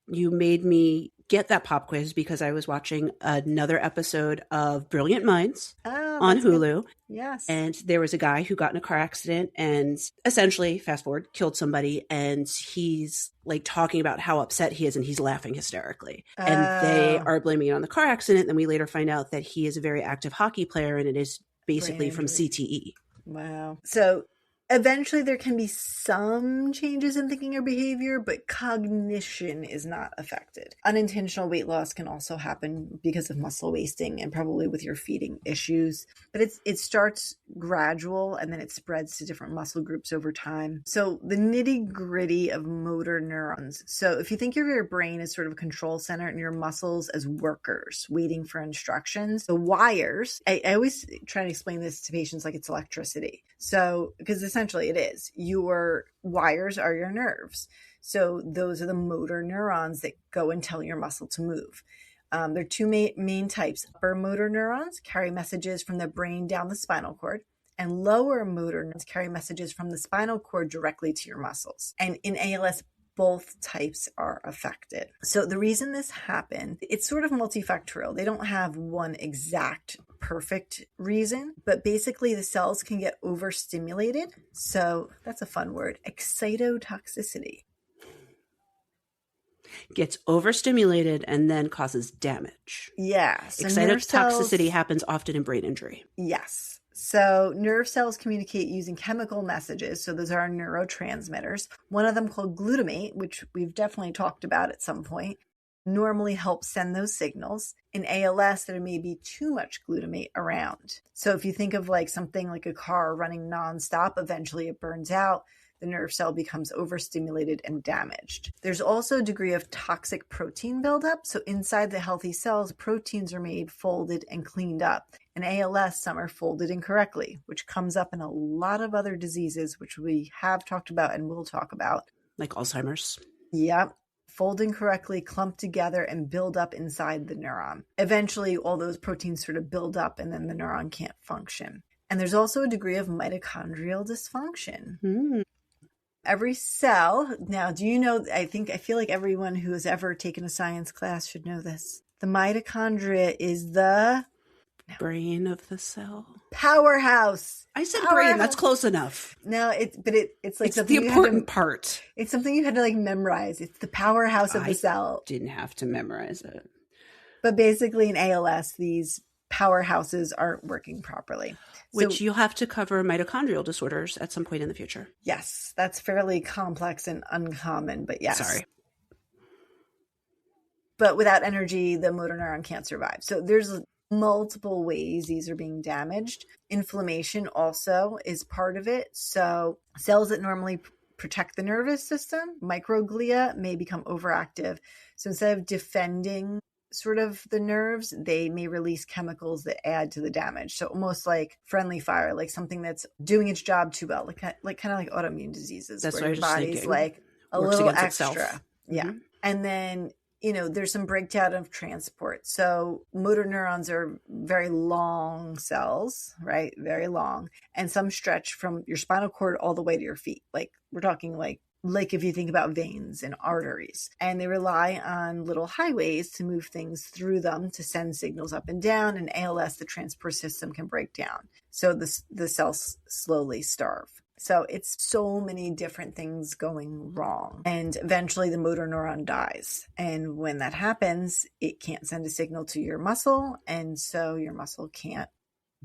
made me get that pop quiz because I was watching another episode of Brilliant Minds on Hulu. Good. Yes. And there was a guy who got in a car accident and essentially, fast forward, killed somebody. And he's like talking about how upset he is and he's laughing hysterically. And they are blaming it on the car accident. Then we later find out that he is a very active hockey player and it is basically from CTE. Wow. So eventually there can be some changes in thinking or behavior, but cognition is not affected. Unintentional weight loss can also happen because of muscle wasting and probably with your feeding issues. But it starts gradual and then it spreads to different muscle groups over time. So the nitty gritty of motor neurons. So if you think of your brain as sort of a control center and your muscles as workers waiting for instructions, the wires, I always try to explain this to patients like it's electricity. So, because essentially it is, your wires are your nerves. So those are the motor neurons that go and tell your muscle to move. There are two main types. Upper motor neurons carry messages from the brain down the spinal cord, and lower motor neurons carry messages from the spinal cord directly to your muscles. And in ALS, both types are affected. So the reason this happened, it's sort of multifactorial. They don't have one exact perfect reason, but basically the cells can get overstimulated. So that's a fun word, excitotoxicity. Gets overstimulated and then causes damage. Yeah. So excitotoxicity happens often in brain injury. Yes. So nerve cells communicate using chemical messages. So those are our neurotransmitters. One of them called glutamate, which we've definitely talked about at some point, normally helps send those signals. In ALS, there may be too much glutamate around. So if you think of like something like a car running nonstop, eventually it burns out. The nerve cell becomes overstimulated and damaged. There's also a degree of toxic protein buildup. So inside the healthy cells, proteins are made, folded, and cleaned up. In ALS, some are folded incorrectly, which comes up in a lot of other diseases, which we have talked about and will talk about. Like Alzheimer's. Yep. Fold incorrectly, clump together, and build up inside the neuron. Eventually, all those proteins sort of build up and then the neuron can't function. And there's also a degree of mitochondrial dysfunction. Every cell, now, do you know, I feel like everyone who has ever taken a science class should know this. The mitochondria is the brain of the cell. Powerhouse. I said brain, that's close enough. No, it's like it's the important part. It's something you had to like memorize. It's the powerhouse of the cell. Didn't have to memorize it. But basically in ALS, these powerhouses aren't working properly. Which you'll have to cover mitochondrial disorders at some point in the future. Yes, that's fairly complex and uncommon, but yes. Sorry. But without energy, the motor neuron can't survive. So there's multiple ways these are being damaged. Inflammation also is part of it. So cells that normally protect the nervous system, microglia, may become overactive. So instead of defending sort of the nerves, they may release chemicals that add to the damage. So almost like friendly fire, like something that's doing its job too well, like kind of like autoimmune diseases. That's where what your I was body's thinking. like a Works little against extra. itself. Yeah. Mm-hmm. And then, there's some breakdown of transport. So motor neurons are very long cells, right? Very long. And some stretch from your spinal cord all the way to your feet. Like we're talking like if you think about veins and arteries, and they rely on little highways to move things through them to send signals up and down. In ALS, the transport system can break down. So the cells slowly starve. So it's so many different things going wrong. And eventually the motor neuron dies. And when that happens, it can't send a signal to your muscle. And so your muscle can't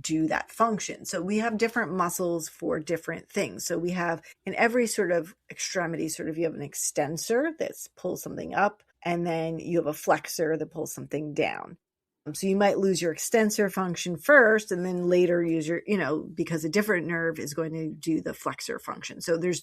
do that function. So we have different muscles for different things. So we have in every sort of extremity, sort of you have an extensor that pulls something up, and then you have a flexor that pulls something down. So you might lose your extensor function first and then later use your, because a different nerve is going to do the flexor function. So there's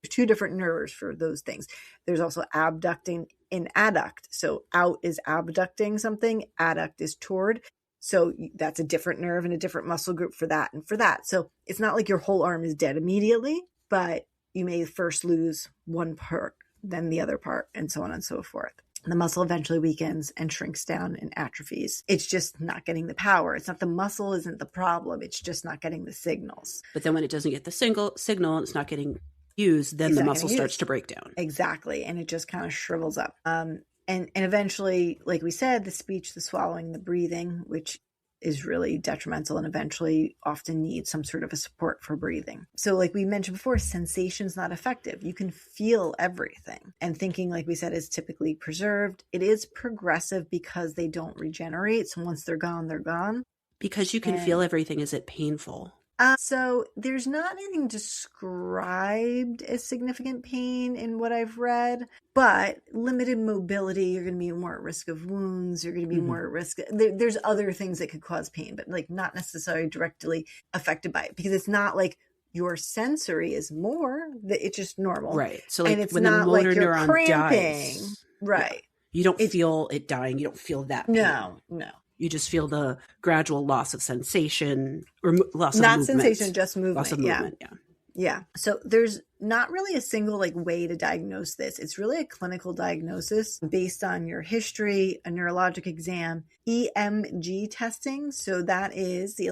two different nerves for those things. There's also abducting and adduct. So out is abducting something, adduct is toward. So that's a different nerve and a different muscle group for that and for that. So it's not like your whole arm is dead immediately, but you may first lose one part, then the other part, and so on and so forth. The muscle eventually weakens and shrinks down and atrophies. It's just not getting the power. It's not the muscle isn't the problem. It's just not getting the signals. But then when it doesn't get the signal, it's not getting used, then the muscle starts to break down. Exactly. And it just kind of shrivels up. And eventually, like we said, the speech, the swallowing, the breathing, which is really detrimental and eventually often needs some sort of a support for breathing. So like we mentioned before, sensation's not effective. You can feel everything. And thinking, like we said, is typically preserved. It is progressive because they don't regenerate. So once they're gone, they're gone. Because you can feel everything. Is it painful? So there's not anything described as significant pain in what I've read, but limited mobility, you're going to be more at risk of wounds. You're going to be more at risk. There's other things that could cause pain, but like not necessarily directly affected by it, because it's not like your sensory is more, that it's just normal. Right. So like and it's when not the motor like you're neuron cramping. dies. Right. Yeah. You don't feel it dying. You don't feel that pain. No. You just feel the gradual loss of sensation or loss of not movement. sensation, just movement. Loss of movement, Yeah. So there's not really a single way to diagnose this. It's really a clinical diagnosis based on your history, a neurologic exam, EMG testing. So that is the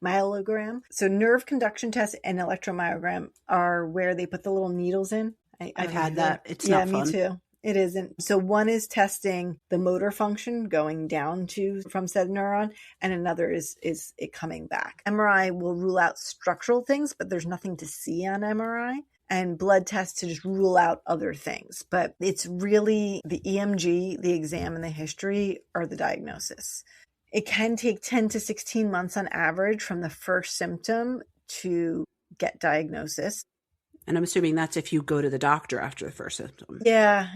myelogram. So nerve conduction test and electromyogram are where they put the little needles in. I've had that. It's not fun. Me too. It isn't. So one is testing the motor function going down from said neuron, and another is it coming back. MRI will rule out structural things, but there's nothing to see on MRI. And blood tests to just rule out other things. But it's really the EMG, the exam, and the history are the diagnosis. It can take 10 to 16 months on average from the first symptom to get diagnosis. And I'm assuming that's if you go to the doctor after the first symptom. Yeah,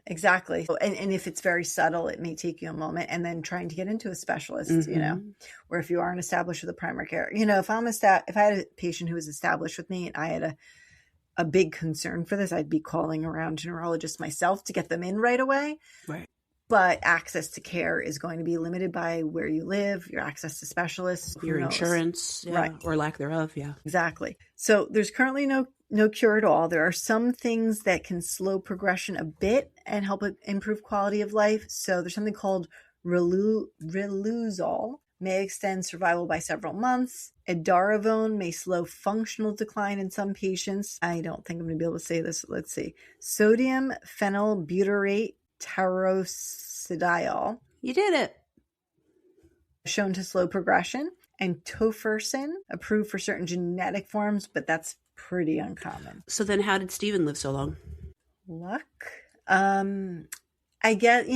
exactly. And if it's very subtle, it may take you a moment, and then trying to get into a specialist, or if you aren't established with a primary care. If I had a patient who was established with me and I had a big concern for this, I'd be calling around to neurologists myself to get them in right away. Right. But access to care is going to be limited by where you live, your access to specialists, your insurance, right, or lack thereof. Yeah, exactly. So there's currently no cure at all. There are some things that can slow progression a bit and help it improve quality of life. So there's something called riluzole, may extend survival by several months. Edaravone may slow functional decline in some patients. I don't think I'm going to be able to say this. Let's see. Sodium phenylbutyrate taurursodiol. You did it. Shown to slow progression. And tofersen, approved for certain genetic forms, but that's pretty uncommon. So then how did Stephen live so long? Luck. I guess,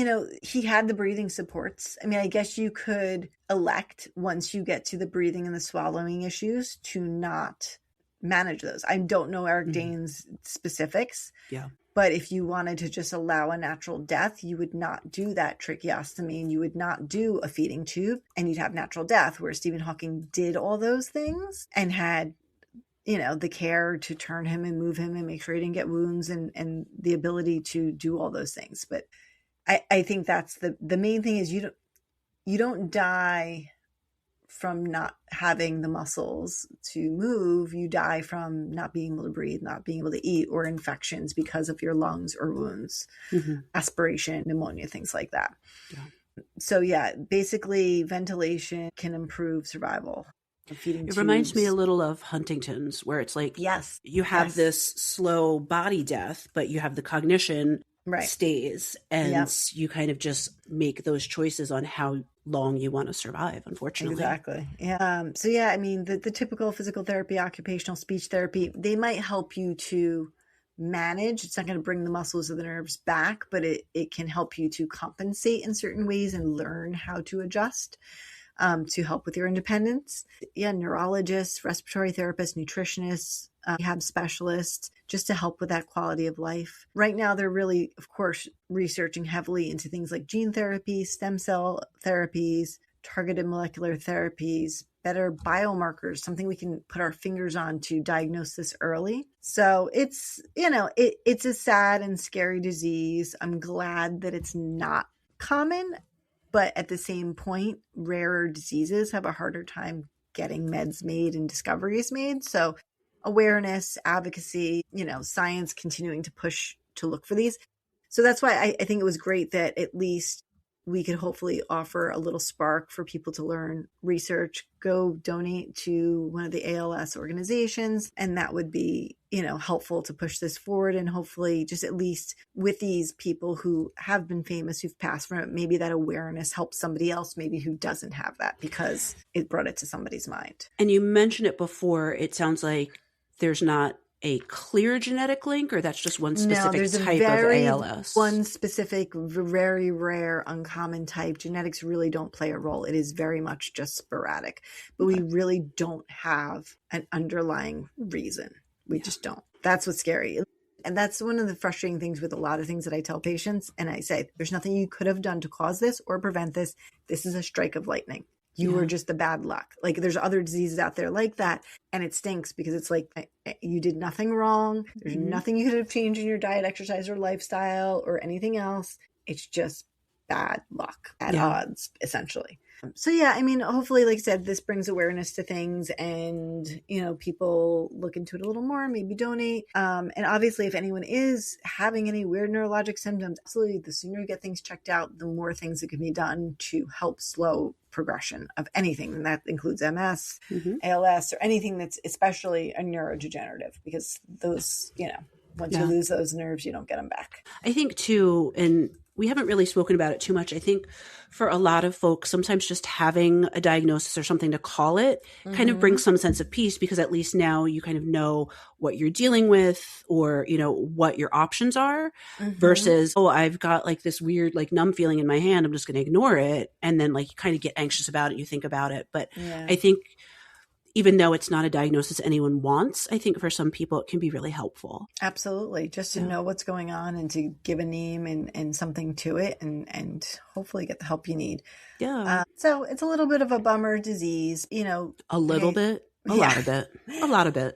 he had the breathing supports. I mean, I guess you could elect, once you get to the breathing and the swallowing issues, to not manage those. I don't know Eric Dane's specifics. Yeah. But if you wanted to just allow a natural death, you would not do that tracheostomy, and you would not do a feeding tube, and you'd have natural death, where Stephen Hawking did all those things and had, the care to turn him and move him and make sure he didn't get wounds and the ability to do all those things. But I think that's the main thing is you don't die from not having the muscles to move. You die from not being able to breathe, not being able to eat, or infections because of your lungs or wounds, aspiration, pneumonia, things like that. Yeah. So basically ventilation can improve survival. It reminds me a little of Huntington's, where it's like, yes, you have this slow body death, but you have the cognition Right. stays, Yep. and you kind of just make those choices on how long you want to survive, unfortunately. Exactly. Yeah. So yeah, I mean, the typical physical therapy, occupational speech therapy, they might help you to manage. It's not going to bring the muscles or the nerves back, but it can help you to compensate in certain ways and learn how to adjust to help with your independence. Yeah, neurologists, respiratory therapists, nutritionists, rehab specialists, just to help with that quality of life. Right now, they're really, of course, researching heavily into things like gene therapy, stem cell therapies, targeted molecular therapies, better biomarkers, something we can put our fingers on to diagnose this early. So it's, it's a sad and scary disease. I'm glad that it's not common. But at the same point, rarer diseases have a harder time getting meds made and discoveries made. So awareness, advocacy, science continuing to push to look for these. So that's why I think it was great that at least we could hopefully offer a little spark for people to learn, research, go donate to one of the ALS organizations. And that would be, helpful to push this forward. And hopefully just at least with these people who have been famous, who've passed from it, maybe that awareness helps somebody else maybe who doesn't have that because it brought it to somebody's mind. And you mentioned it before, it sounds like there's not a clear genetic link, or that's just one specific type of ALS? One specific, very rare, uncommon type. Genetics really don't play a role. It is very much just sporadic, but we really don't have an underlying reason. We just don't. That's what's scary. And that's one of the frustrating things with a lot of things that I tell patients. And I say, there's nothing you could have done to cause this or prevent this. This is a strike of lightning. You were just the bad luck. Like there's other diseases out there like that. And it stinks because it's like you did nothing wrong. There's nothing you could have changed in your diet, exercise, or lifestyle or anything else. It's just bad luck, bad odds, essentially. So yeah, I mean, hopefully, like I said, this brings awareness to things and, people look into it a little more, maybe donate. And obviously, if anyone is having any weird neurologic symptoms, absolutely, the sooner you get things checked out, the more things that can be done to help slow progression of anything. And that includes MS, ALS, or anything that's especially a neurodegenerative, because those, once you lose those nerves, you don't get them back. I think too, and we haven't really spoken about it too much. I think for a lot of folks, sometimes just having a diagnosis or something to call it kind of brings some sense of peace, because at least now you kind of know what you're dealing with, or, what your options are versus, oh, I've got like this weird, like numb feeling in my hand. I'm just going to ignore it. And then like you kind of get anxious about it. You think about it. But I think even though it's not a diagnosis anyone wants, I think for some people it can be really helpful. Absolutely. Just to know what's going on and to give a name and something to it and hopefully get the help you need. Yeah. So it's a little bit of a bummer disease, A little bit. A lot of it.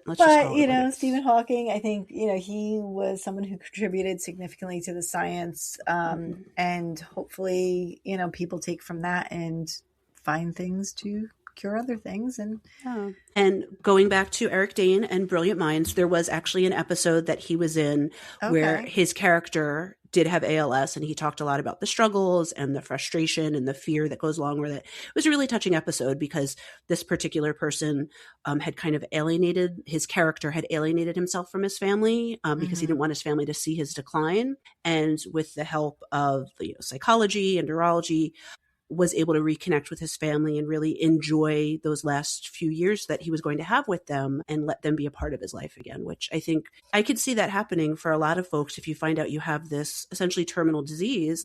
Let's just but, call it Stephen Hawking, I think, he was someone who contributed significantly to the science. And hopefully, people take from that and find things to cure other things. And going back to Eric Dane and Brilliant Minds, there was actually an episode that he was in where his character did have ALS, and he talked a lot about the struggles and the frustration and the fear that goes along with it. It was a really touching episode because this particular person had kind of his character had alienated himself from his family because he didn't want his family to see his decline. And with the help of psychology and neurology, was able to reconnect with his family and really enjoy those last few years that he was going to have with them and let them be a part of his life again, which I think I could see that happening for a lot of folks. If you find out you have this essentially terminal disease,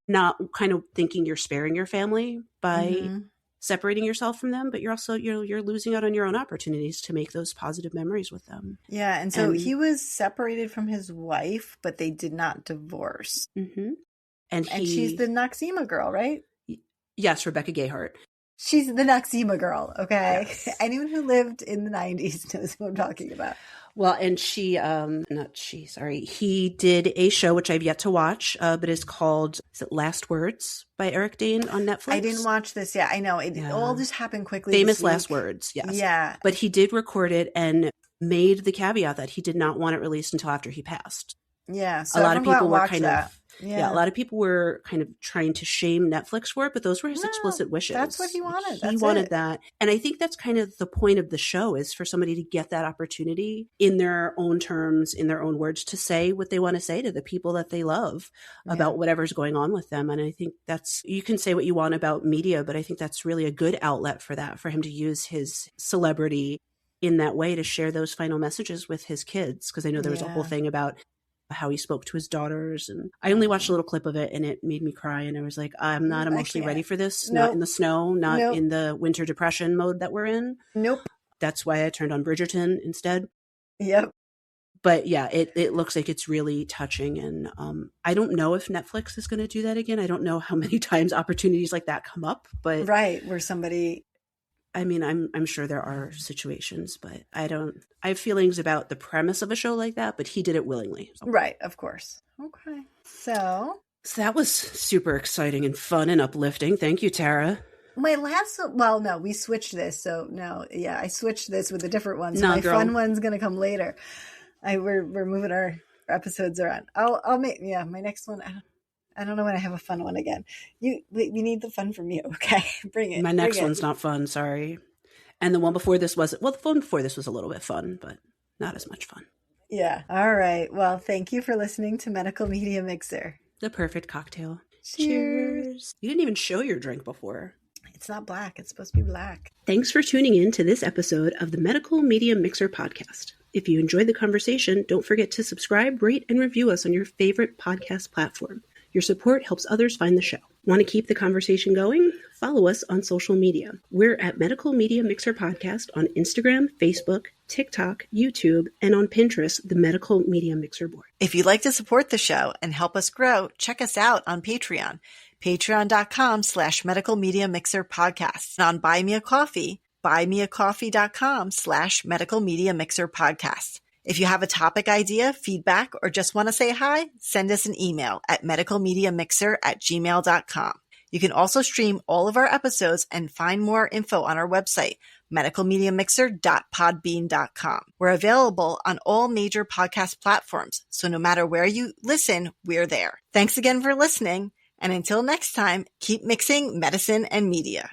not kind of thinking you're sparing your family by separating yourself from them, but you're also, you're losing out on your own opportunities to make those positive memories with them. Yeah. And so he was separated from his wife, but they did not divorce. And she's the Noxema girl, right? Yes, Rebecca Gayheart. She's the Noxema girl, okay? Yes. Anyone who lived in the 90s knows who I'm talking about. Well, and he did a show, which I've yet to watch, but is called, is it Last Words by Eric Dane on Netflix? I didn't watch this yet. I know. It all just happened quickly. Famous Last Words, yes. Yeah. But he did record it and made the caveat that he did not want it released until after he passed. Yeah. So A lot of everyone go out people and were watch kind that. of, yeah, a lot of people were kind of trying to shame Netflix for it, but those were his No, explicit wishes. that's what he wanted. He That's wanted it. that. And I think that's kind of the point of the show, is for somebody to get that opportunity in their own terms, in their own words, to say what they want to say to the people that they love about whatever's going on with them. And I think that's, you can say what you want about media, but I think that's really a good outlet for that, for him to use his celebrity in that way to share those final messages with his kids. Because I know there was a whole thing about how he spoke to his daughters, and I only watched a little clip of it and it made me cry, and I was like, I'm not emotionally ready for this. Not in the snow, not in the winter depression mode that we're in. Nope. That's why I turned on Bridgerton instead. Yep. But yeah, it looks like it's really touching, and I don't know if Netflix is going to do that again. I don't know how many times opportunities like that come up, but where somebody, I mean, I'm sure there are situations, but I have feelings about the premise of a show like that, but he did it willingly. So. Right, of course. Okay. So that was super exciting and fun and uplifting. Thank you, Tara. My last, no, we switched this. So no, yeah, I switched this with a different one. So no, my girl. fun one's going to come later. We're moving our episodes around. I'll make, my next one. I don't know when I have a fun one again. We need the fun from you. Okay. Bring it. My next one's not fun. Sorry. And the one before this the one before this was a little bit fun, but not as much fun. Yeah. All right. Well, thank you for listening to Medical Media Mixer. The perfect cocktail. Cheers. You didn't even show your drink before. It's not black. It's supposed to be black. Thanks for tuning in to this episode of the Medical Media Mixer podcast. If you enjoyed the conversation, don't forget to subscribe, rate, and review us on your favorite podcast platform. Your support helps others find the show. Want to keep the conversation going? Follow us on social media. We're at Medical Media Mixer Podcast on Instagram, Facebook, TikTok, YouTube, and on Pinterest, the Medical Media Mixer board. If you'd like to support the show and help us grow, check us out on Patreon. Patreon.com/Medical Media Mixer Podcast. And on Buy Me a Coffee, buymeacoffee.com/Medical Media Mixer Podcast. If you have a topic idea, feedback, or just want to say hi, send us an email at medicalmediamixer@gmail.com. You can also stream all of our episodes and find more info on our website, medicalmediamixer.podbean.com. We're available on all major podcast platforms, so no matter where you listen, we're there. Thanks again for listening, and until next time, keep mixing medicine and media.